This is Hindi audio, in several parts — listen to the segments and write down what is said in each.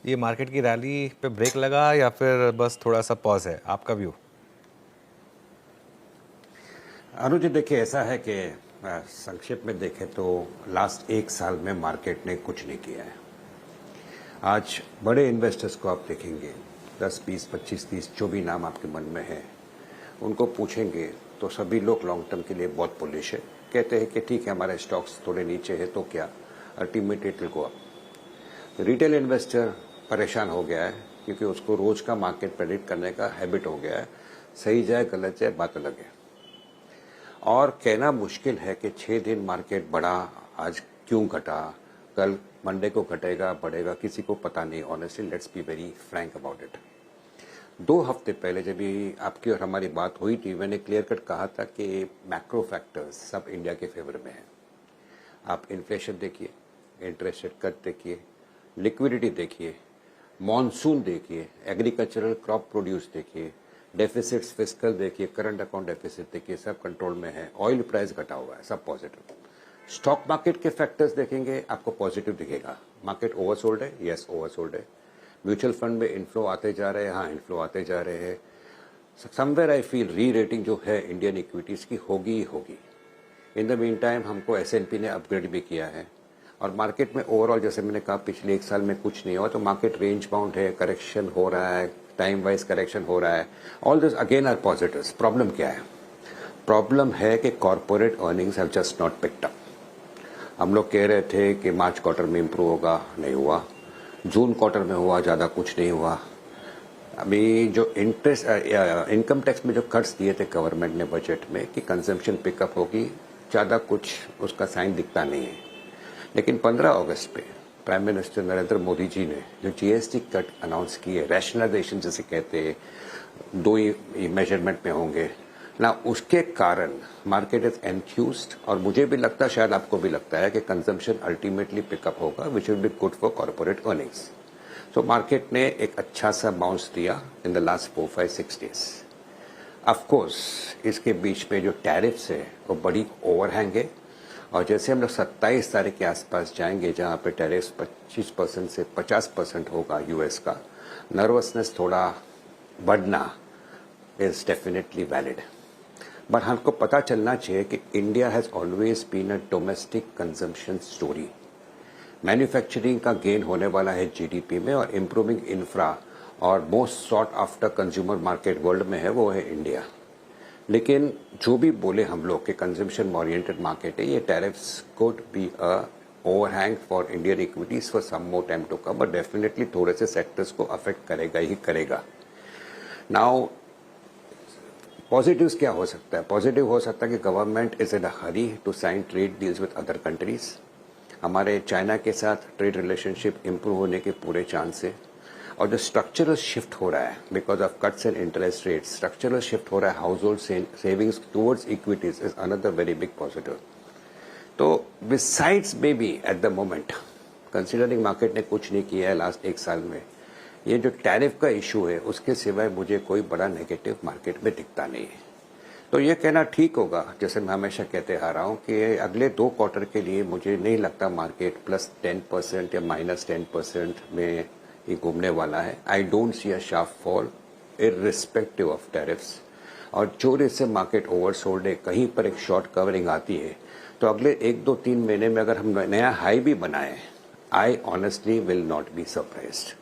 ये मार्केट की रैली पे ब्रेक लगा या फिर बस थोड़ा सा पॉज है, आपका व्यू? अनुज जी, देखिए ऐसा है कि संक्षेप में देखें तो लास्ट एक साल में मार्केट ने कुछ नहीं किया है। आज बड़े इन्वेस्टर्स को आप देखेंगे, 10, 20, 25, 30 जो भी नाम आपके मन में है, उनको पूछेंगे तो सभी लोग लॉन्ग टर्म के लिए बहुत बुलिश है। कहते हैं कि ठीक है, हमारे स्टॉक्स थोड़े नीचे है तो क्या, ultimately it will go up. Retail investor परेशान हो गया है क्योंकि उसको रोज का मार्केट प्रेडिक्ट करने का हैबिट हो गया है। सही जाए गलत जाए बात अलग है, और कहना मुश्किल है कि 6 दिन मार्केट बढ़ा, आज क्यों घटा, कल मंडे को घटेगा बढ़ेगा, किसी को पता नहीं। Honestly let's be very Frank about it. 2 हफ्ते पहले जब भी आपकी और हमारी बात हुई थी, मैंने क्लियर कट कहा था कि मैक्रो फैक्टर्स सब इंडिया के फेवर में है। आप इन्फ्लेशन देखिए, इंटरेस्ट रेट कट देखिए, लिक्विडिटी देखिए, मॉनसून देखिए, एग्रीकल्चरल क्रॉप प्रोड्यूस देखिए, डेफिसिट्स फिस्कल देखिए, करंट अकाउंट डेफिसिट देखिए, सब कंट्रोल में है। ऑयल प्राइस घटा हुआ है, सब पॉजिटिव। स्टॉक मार्केट के फैक्टर्स देखेंगे, आपको पॉजिटिव दिखेगा। मार्केट ओवरसोल्ड है, यस ओवरसोल्ड है। म्यूचुअल फंड में इन्फ्लो आते जा रहे हैं, हाँ इन्फ्लो आते जा रहे हैं। समवेयर आई फील री रेटिंग जो है इंडियन इक्विटीज की होगी ही होगी। इन द मीन टाइम हमको S&P ने अपग्रेड भी किया है, और मार्केट में ओवरऑल जैसे मैंने कहा पिछले एक साल में कुछ नहीं हुआ, तो मार्केट रेंज बाउंड है, करेक्शन हो रहा है, टाइम वाइज करेक्शन हो रहा है। All this again are positives. Problem क्या है? प्रॉब्लम है कि corporate earnings have just not picked up. हम लोग कह रहे थे कि मार्च क्वार्टर में इंप्रूव होगा, नहीं हुआ। जून क्वार्टर में हुआ, ज्यादा कुछ नहीं हुआ। अभी जो इंटरेस्ट इनकम टैक्स में जो कट्स दिए थे गवर्नमेंट ने बजट में कि कंजम्पशन पिकअप होगी, ज्यादा कुछ उसका साइन दिखता नहीं है। लेकिन 15 अगस्त पे प्राइम मिनिस्टर नरेंद्र मोदी जी ने जो GST कट अनाउंस किए, रैशनलाइजेशन जिसे कहते हैं, 2 ही मेजरमेंट में होंगे ना, उसके कारण मार्केट इज एन्थ्यूज्ड। और मुझे भी लगता है, शायद आपको भी लगता है कि कंजम्पशन अल्टीमेटली पिकअप होगा, which will be good for corporate earnings. So market ने एक अच्छा सा बाउंस दिया in the last 4, 5, 6 days. Of course इसके बीच में जो टैरिफ्स है वो बड़ी ओवरहैंग है, और जैसे हम लोग 27 तारीख के आसपास जाएंगे जहां पे टैरिफ 25% से 50% होगा यूएस का, नर्वसनेस थोड़ा बढ़ना इज डेफिनेटली वैलिड। बट हमको पता चलना चाहिए कि India has always been a domestic consumption story. Manufacturing का गेन होने वाला है जीडीपी में, और इंप्रूविंग इंफ्रा और most sought after consumer market world में है वो है इंडिया। लेकिन जो भी बोले हम लोग कि कंजम्पशन ओरिएंटेड मार्केट है, ये tariffs could be a overhang for Indian equities for some more time to come, but definitely थोड़े से सेक्टर्स को अफेक्ट करेगा ही करेगा। नाउ पॉजिटिव्स क्या हो सकता है? पॉजिटिव हो सकता है कि government is in a hurry to sign trade deals with other countries. हमारे चाइना के साथ ट्रेड रिलेशनशिप इंप्रूव होने के पूरे चांस है। और जो स्ट्रक्चरल शिफ्ट हो रहा है because of cuts in interest rate, structural shift हो रहा है household savings towards equities, is another very big positive. तो besides may be at the moment, considering market ने कुछ नहीं किया है लास्ट एक साल में, ये जो टैरिफ का इशू है उसके सिवाय मुझे कोई बड़ा नेगेटिव मार्केट में दिखता नहीं है। तो ये कहना ठीक होगा, जैसे मैं हमेशा कहते आ रहा हूं कि अगले 2 क्वार्टर के लिए मुझे नहीं लगता मार्केट +10% या -10% में ही घूमने वाला है। I don't see a sharp fall irrespective of tariffs. और जो रेट से मार्केट ओवरसोल्ड है, कहीं पर एक शॉर्ट कवरिंग आती है, तो अगले 1, 2, 3 महीने में अगर हम नया हाई भी बनाए, I honestly will not be surprised.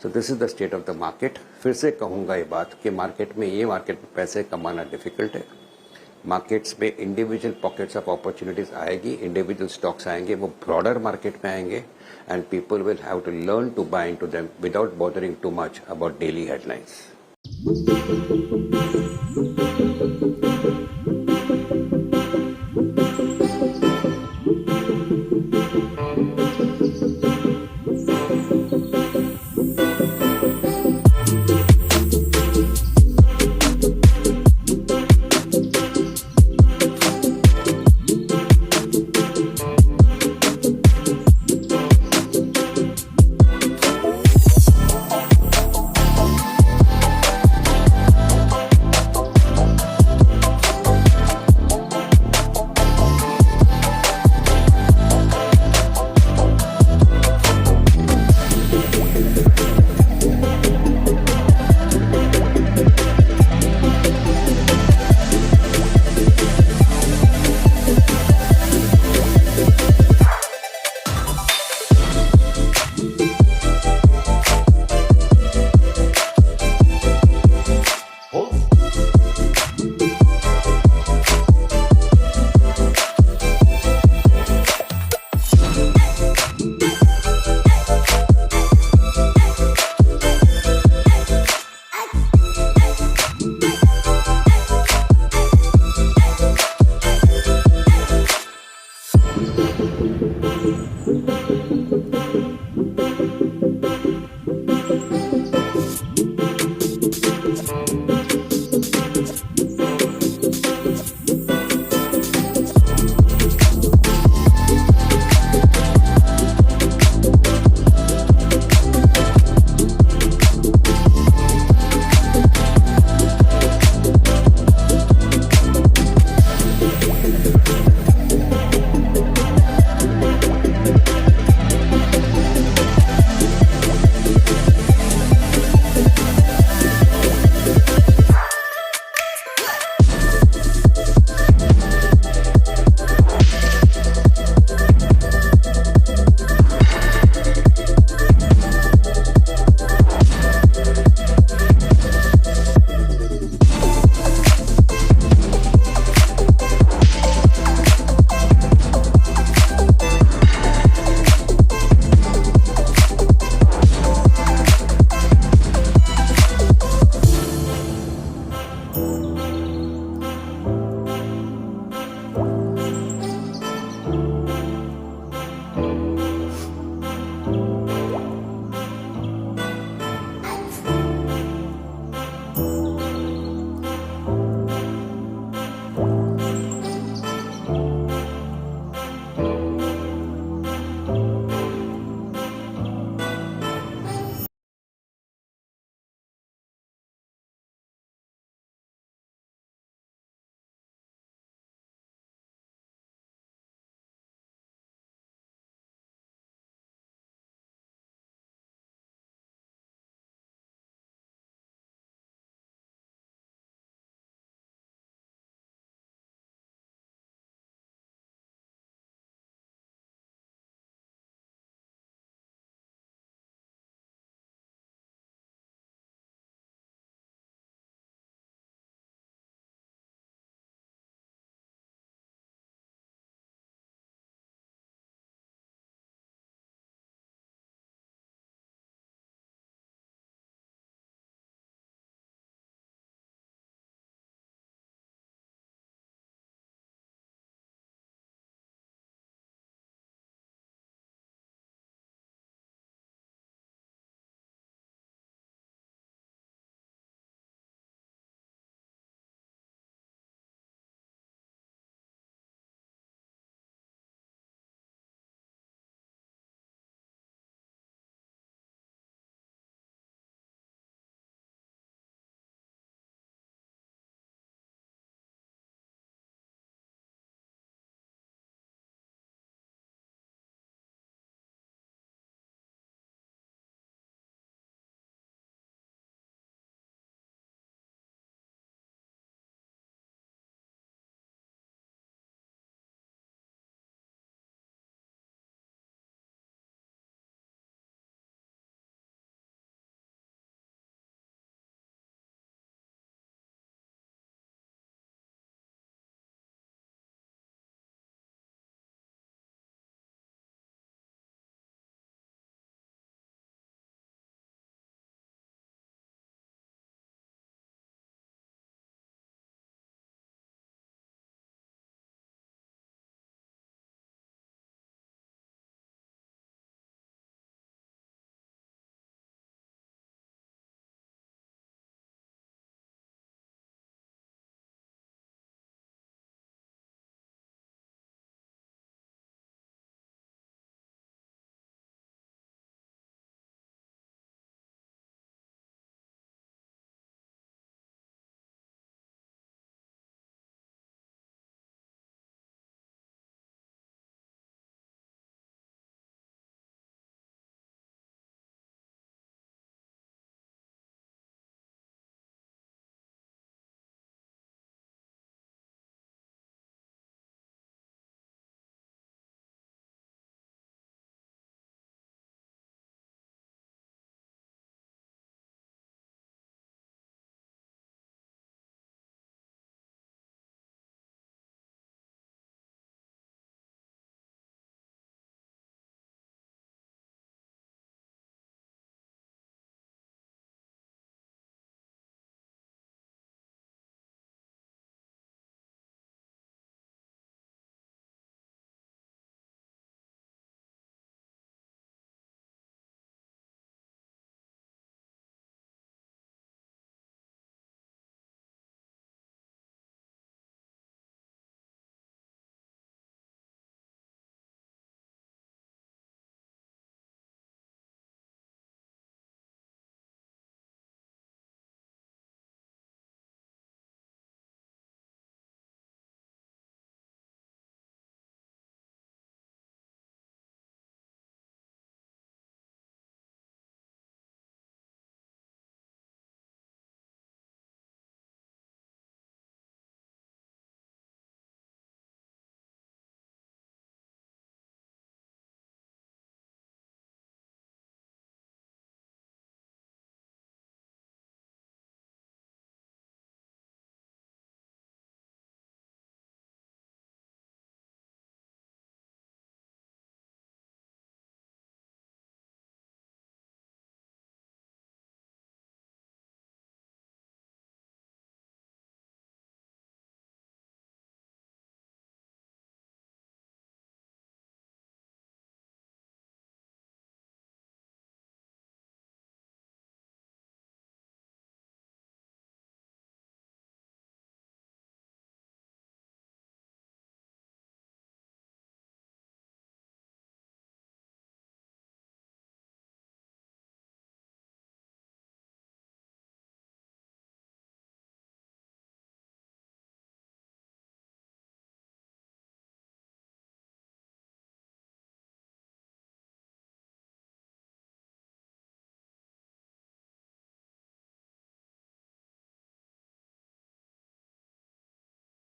So this is the state of the market. फिर से कहूंगा ये बात कि मार्केट में पैसे कमाना डिफिकल्ट है। मार्केट्स में इंडिविजुअल पॉकेट्स ऑफ अपॉर्चुनिटीज आएगी, इंडिविजुअल स्टॉक्स आएंगे, वो ब्रॉडर मार्केट में आएंगे, and people will have to learn to buy into them without bothering too much about daily headlines.